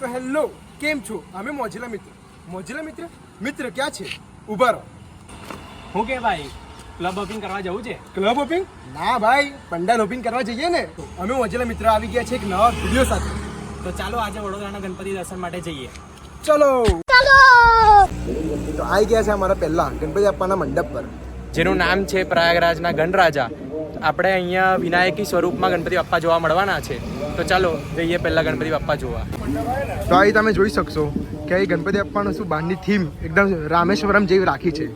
તો હેલો, કેમ છો? અમે મોજીલા મિત્ર. મિત્ર ક્યાં છે? ઊભા રહો. હું કે ભાઈ ક્લબ હોપિંગ કરવા જવું છે? Club hoping? ના ભાઈ, પંડાલ હોપિંગ કરવા જઈએ ને. અમે મોજીલા મિત્ર આવી ગયા છે એક નવા વિડીયો સાથે. તો ચાલો આજે વડોદરાના ગણપતિ દર્શન માટે જઈએ. ચલો તો આવી ગયા છે અમારા પહેલા ગણપતિ બાપ્પાના મંડપ પર, જેનું નામ છે પ્રયાગરાજના ગણરાજા. આપણે અહીંયા વિનાયકી સ્વરૂપમાં ગણપતિ બાપ્પા જોવા મળવાના છે. તો ચાલો જઈએ પહેલા ગણપતિ બાપ્પા જોવા. તો અહીં તમે જોઈ શકશો કે અહીં ગણપતિ બાપ્પાનું શું બહારની થીમ એકદમ રામેશ્વરમ જેવી રાખી છે,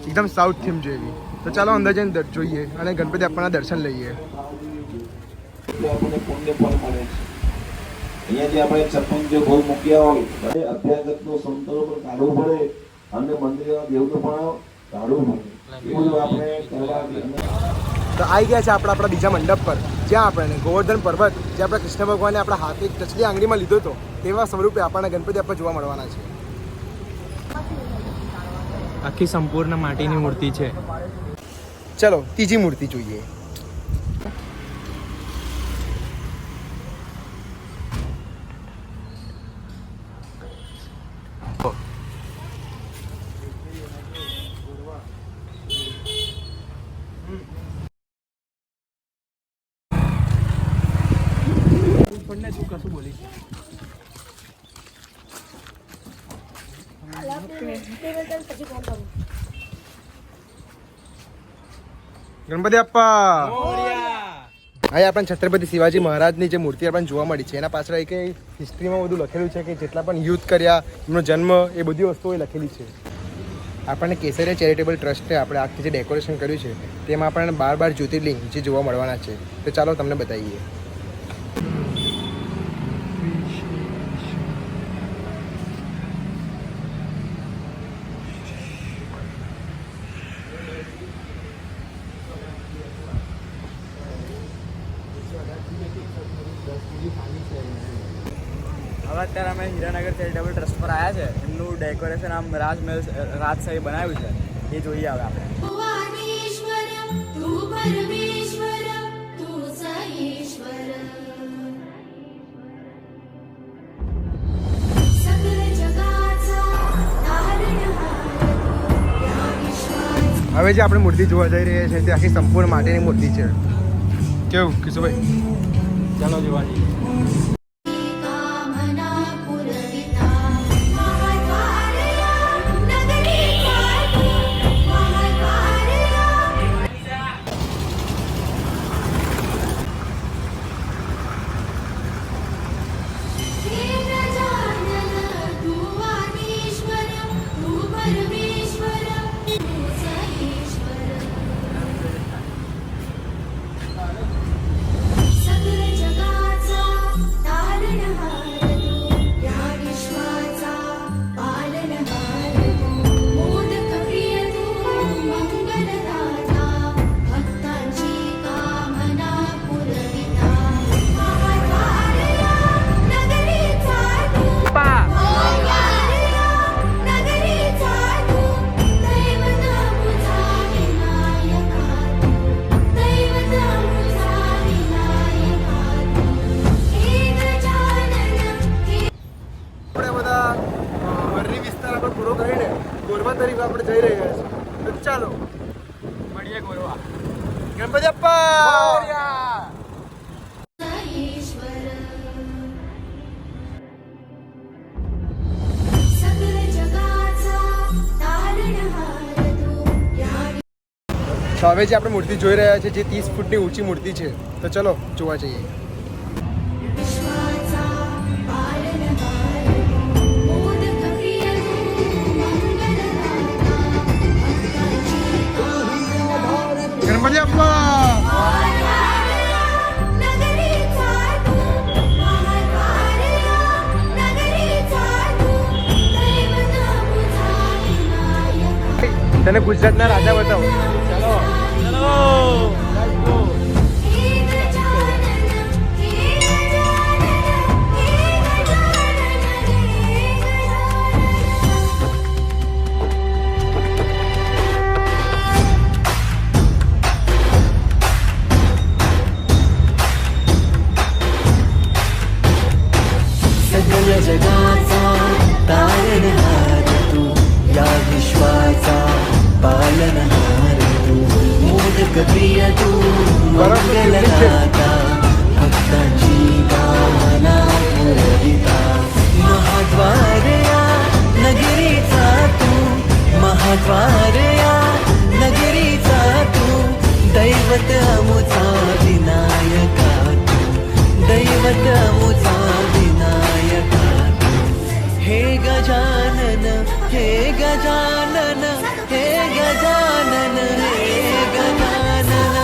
એકદમ સાઉથ થીમ જેવી. તો ચાલો અંદર જઈને જોઈએ અને ગણપતિ બાપ્પાના દર્શન લઈએ. આપણને પુણ્ય ફળ મળે છે. અહીંયાથી આપણે છપ્પન જો ભોગ મૂક્યા હોય અને અભ્યાગતનો સંતોનો પણ કાઢવું પડે અને મંદિરના દેવનું પણ કાઢવું પડે. એવું આપણે કરવા. તો આવી ગયા છે આપણા બીજા મંડપ પર, જ્યાં આપણને ગોવર્ધન પર્વત જે આપણા કૃષ્ણ ભગવાને આપણા હાથે ટચલી આંગળીમાં લીધો હતો તેવા સ્વરૂપે આપણને ગણપતિ બાપ્પા જોવા મળવાના છે. આખી સંપૂર્ણ માટીની મૂર્તિ છે. ચલો ત્રીજી મૂર્તિ જોઈએ. કશું બોલી ગણપતિ બાપ્પા અહીં આપણને છત્રપતિ શિવાજી મહારાજની જે મૂર્તિ આપણને જોવા મળી છે એના પાછળ એક હિસ્ટ્રીમાં બધું લખેલું છે કે જેટલા પણ યુદ્ધ કર્યા, એમનો જન્મ, એ બધી વસ્તુઓ લખેલી છે. આપણને કેસરિયા ચેરિટેબલ ટ્રસ્ટે આપણે આખી જે ડેકોરેશન કર્યું છે તેમાં આપણને 12 જ્યોતિર્લિંગ જે જોવા મળવાના છે. તો ચાલો તમને બતાવીએ. હવે અત્યારે અમે હીરાનગર ચેરિટેબલ ટ્રસ્ટ પર આવ્યા છે. એમનું ડેકોરેશન આમ રાજશાહી બનાવ્યું છે, એ જોઈએ હવે આપણે. હવે જે આપણે મૂર્તિ જોવા જઈ રહ્યા છીએ તે આખી સંપૂર્ણ માટીની મૂર્તિ છે. કેવું કિશોરભાઈ? ચાલો જોવા જઈએ. આપણે જઈ રહ્યા છીએ. તો ચાલો મળીએ ગોરવા. ગણપતિ બાપ્પા. તો હવે જે આપણે મૂર્તિ જોઈ રહ્યા છીએ જે 30 ફૂટની ઊંચી મૂર્તિ છે, તો ચલો જોવા જઈએ. ગણપતિ બાપ્પા. તને ગુજરાતના રાજા બતાવો. ચાલો ચાલો. जगाचा तारणहार तू, या विश्वाचा पालनहार तू, मोदक प्रिय तू, मंगलदाता, भक्तांची कामना पुरविता, महाद्वार या नगरीचा तू, महाद्वार या नगरीचा तू, दैवत अमुचा विनायका तू, दैवत अमुचा विनायका तू. हे गजानन, हे गजानन, हे गजानन, हे गजानन,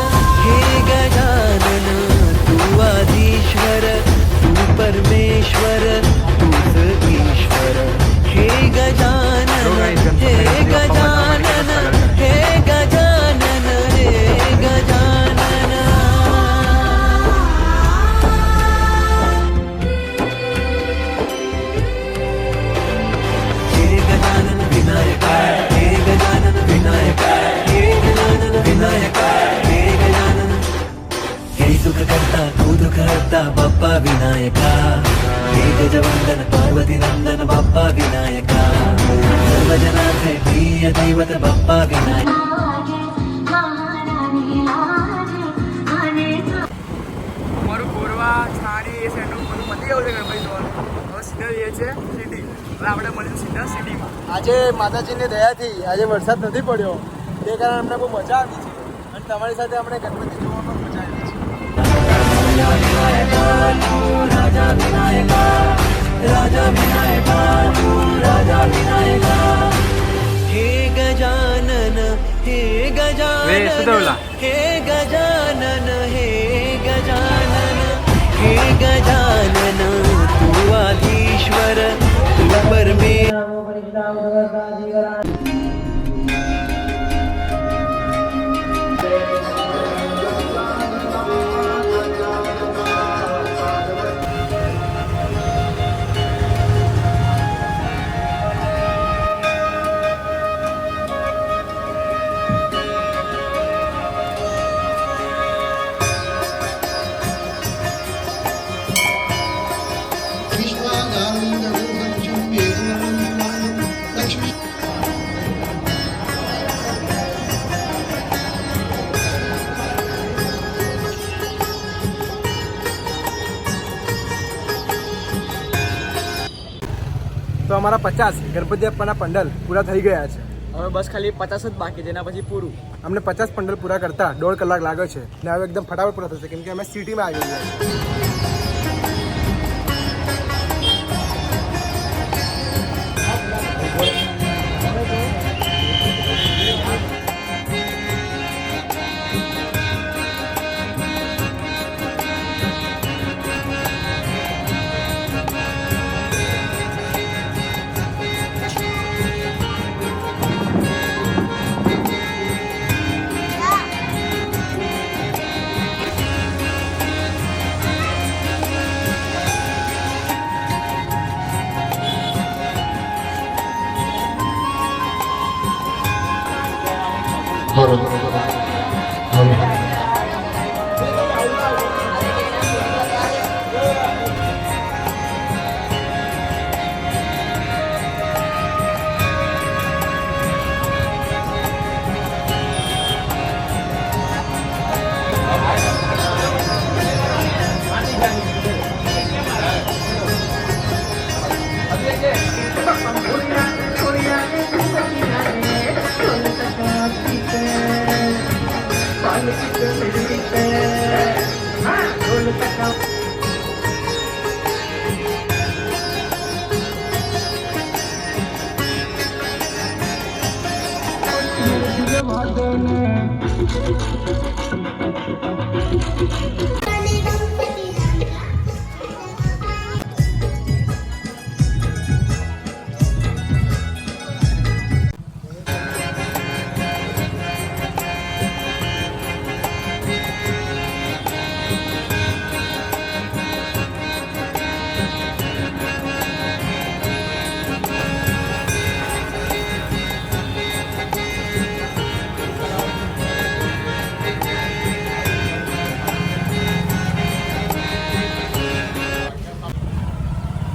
हे गजानन, तू आदिश्वर, तू परमेश्वर, तूच ईश्वर. हे गजानन, हे गजानन, हे गजानन, हे गजानन. हे गजानन विनायका, हे गजानन विनायका, हे गजानन विनायका, हे गजानन. हे सुख करता तू दुःख हरता बाप्पा विनायका, हे गजवंदन पार्वती नंदन बाप्पा विनायका, सर्वजनाचे प्रिय दैवत बाप्पा विनायका. અમારું કોરવા છાણી એ સેન્ટરું બધું પતી ગયું છે ગણપતિ જોવાનું. હવે સીધા જઈએ છે સિટી. એટલે આપણે મળીશું સીધા સિટીમાં. આજે માતાજીની દયાથી આજે વરસાદ નથી પડ્યો, તે કારણે અમને બહુ મજા આવી છે અને તમારી સાથે આપણે ગણપતિ જોવામાં મજા આવી છે. राजा विनायका, राजा विनायका, राजा विनायका. हे गजानन, हे गजानन, हे गजानन, हे गजानन, हे गजानन, तू आधीश्वर, तू परमेश्वर. તો અમારા 50 ગણપતિ બાપ્પાના પંડાલ પૂરા થઈ ગયા છે. હવે બસ ખાલી 50 જ બાકી, તેના પછી પૂરું. અમને 50 પંડાલ પૂરા કરતા 1.5 કલાક લાગે છે ને હવે એકદમ ફટાફટ પૂરા થશે કેમ કે અમે સિટીમાં આવી ગયા છીએ.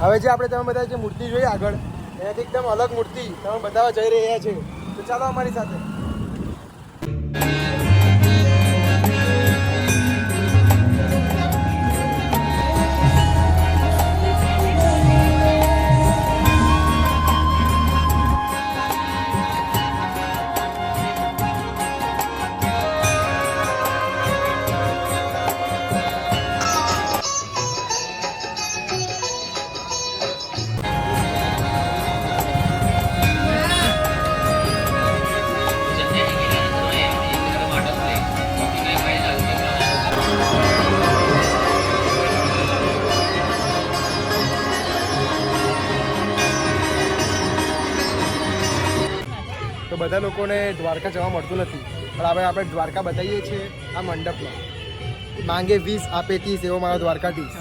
હવે જે આપણે તમે બધા જે મૂર્તિ જોઈ આગળ એનાથી એકદમ અલગ મૂર્તિ તમે બતાવવા જઈ રહ્યા છે. તો ચાલો અમારી સાથે. તો બધા લોકોને દ્વારકા જવા મળતું નથી, પણ હવે આપણે દ્વારકા બતાવીએ છીએ આ મંડપમાં. માંગે 20 આપે 30 એવો મારો દ્વારકાધીશ.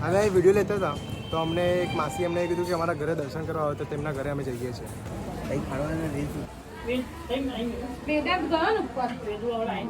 અમે વિડીયો લેતા હતા તો અમને એક માસી અમને કીધું કે અમારા ઘરે દર્શન કરવા આવે તો તેમના ઘરે અમે જઈએ છીએ. કંઈ ખાવાનું Verdade, ganhando, pode perder o online.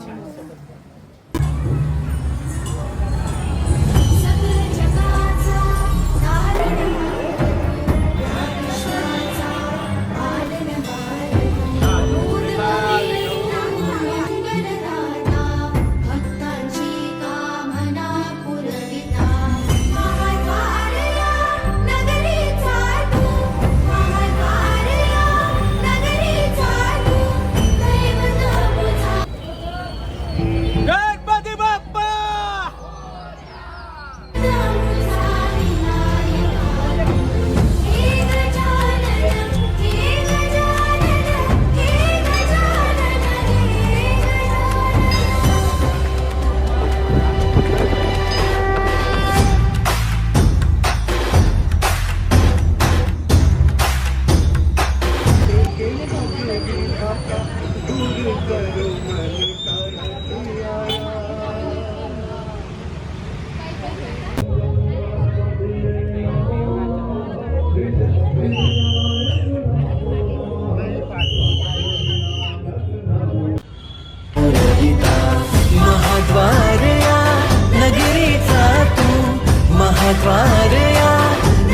महाद्वारया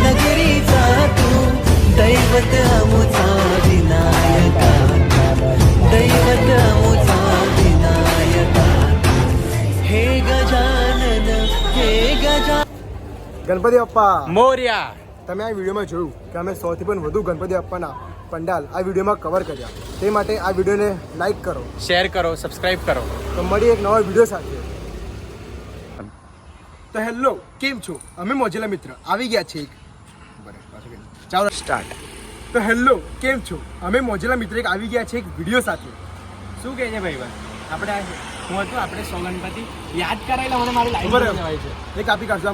नगरीचा तू दैवत अमुचा विनायका दैवत अमुचा विनायका हे गजानन हे गजानन. ગણપતિ બાપ્પા મોર્યા. તમે આ વિડીયોમાં જોયું કે અમે 100 થી પણ વધુ ગણપતિ બાપ્પાના પંડાલ આ વિડીયોમાં કવર કર્યા. તે માટે આ વિડીયોને લાઈક કરો, શેર કરો, સબસ્ક્રાઇબ કરો. તો મળી એક નવા વિડીયો સાથે. તો હેલો, કેમ છો? અમે મોજેલા મિત્ર આવી ગયા છે ચાલો સ્ટાર્ટ. તો હેલો, કેમ છો? અમે મોજેલા મિત્ર એક આવી ગયા છે એક વિડીયો સાથે. શું કહે છે ભાઈ? આપણે હું હતું આપણે 100 ગણપતિ યાદ કરાયેલા મને મારી લાઈફ એક આપી કાઢજો.